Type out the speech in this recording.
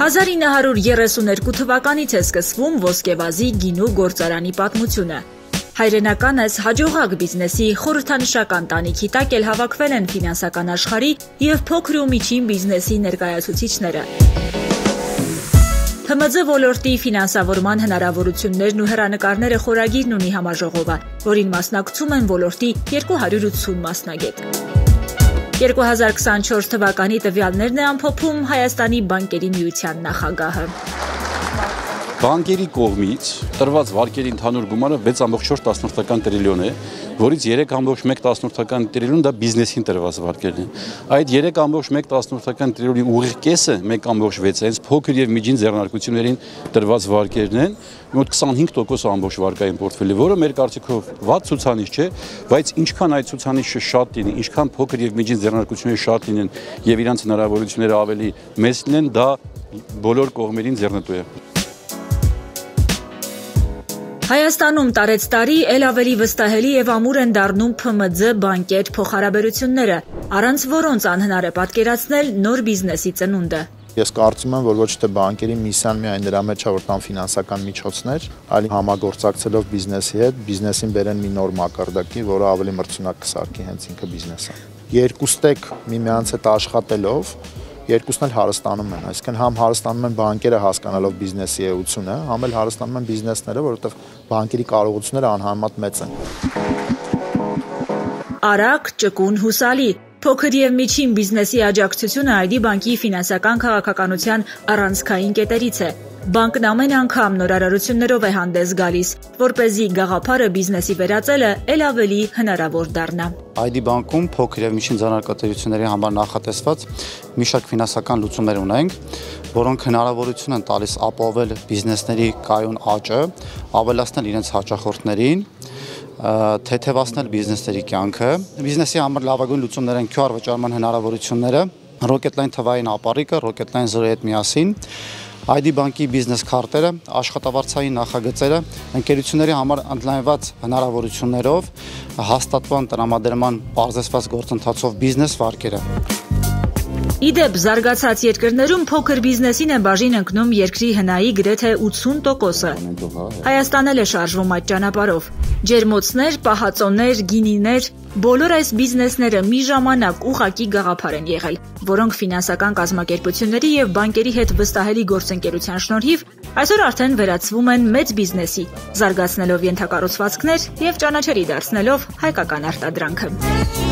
1932 թվականից է սկսվում ոսկեվազի գինու գործարանի պատմությունը։ Հայրենական այս հաջողակ բիզնեսի խորհրդանշական տանիքի տակ էլ հավաքվել են ֆինանսական աշխարհի և փոքր ու միջին բիզնեսի ներկայացուցիչները։ ՀՄՁ ոլորտի ֆինանսավորման հնարավորություններն ու հեռանկարները խորագիրն ունի համաժողովը, որին մասնակցում են ոլորտի 280 մասնագետ։ 2024 թվականի տվյալներն է ամփոփում Հայաստանի բանկերի միության նախագահը։ Բանկերի կողմից տրված վարկերի ընդհանուր գումարը 6.4 տրիլիոն է, որից 3.1 տրիլիոն դա բիզնեսին տրված վարկերն են։ Այդ 3.1 տրիլիոնի ուղիղ կեսը 1.6 հենց փոքր եւ միջին ձեռնարկություններին տրված վարկերն են, մոտ 25% ամբողջ վարկային պորտֆելի, որը մեր կարծիքով վատ ցուցանիշ չէ, բայց ինչքան այդ ցուցանիշը շատ լինի, ինչքան փոքր եւ միջին ձեռնարկությունները շատ լինեն եւ իրանց հնարավորությունները ավելի մեծ լինեն, դա բոլոր կողմերին ձեռնտու է։ Հայաստանում տարեցտարի էլ ավելի վստահելի եւ ամուր են դառնում ՓՄՁ բանկեր փոխհարաբերությունները, առանց որոնց անհնար է պատկերացնել նոր բիզնեսի ծնունդը։ Ես կարծում եմ, որ ոչ թե բանկերի միսիան միայն դրա մեջ է, որ տան ֆինանսական միջոցներ, այլ համագործակցելով բիզնեսի հետ, բիզնեսին բերեն մի նոր մակարդակի, որը ավելի մրցունակ կսարքի հենց ինքը բիզնեսը։ Երկուստեք միմյանց հետ աշխատելով երկուսն էլ հարստանում են, այսինքն համ հարստանում են բանկերը հասկանալով բիզնեսի էությունը, համ էլ հարստանում են բիզնեսները, որովհետև բանկերի կարողությունները անհամեմատ մեծ են։ Արագ, ճկուն, հուսալի, փոքր եւ միջին բիզնեսի աջակցությունը ID բանկի ֆինանսական քաղաքականության առանցքային կետերից է։ Բանկն ամեն անգամ նորարարություններով է հանդես գալիս, որպեսզի գաղափարը բիզնեսի վերածելը ել ավելի հնարավոր դառնա։ ID բանկում փոքր եւ միջին ձեռնարկատիրությունների համար նախատեսված մի շարք ֆինանսական լուծումներ ունենք, որոնք հնարավորություն են տալիս ապահովել բիզնեսների կայուն աճը, ավելացնել իրենց հաճախորդներին, թեթևացնել բիզնեսների կյանքը։ Բիզնեսի համար լավագույն լուծումներ են QR վճարման հնարավորությունները, ռոկետլայն թվային ապառիկը, ռոկետլայն զրոյի հետ միասին, ID բանկի բիզնես քարտերը, աշխատավարձային նախագծերը, ընկերությունների համար ընդլայնված հնարավորություններով, հաստատման տրամադրման բարձրացված գործընթացով բիզնես վարկերը։ Իդեպ զարգացած երկրներում փոքր բիզնեսին է բաժին ընկնում երկրի հնայի գրեթե 80%-ը։ Հայաստանն էլ է շարժվում այդ ճանապարհով։ Ջերմոցներ, պահածոներ, գինիներ, բոլոր այս բիզնեսները մի ժամանակ ուղղակի գաղափար են եղել, որոնք ֆինանսական կազմակերպությունների եւ բանկերի հետ վստահելի գործընկերության շնորհիվ այսօր արդեն վերածվում են մեծ բիզնեսի, զարգացնելով ենթակառուցվածքներ եւ ճանաչելի դարձնելով հայկական արտադրանքը։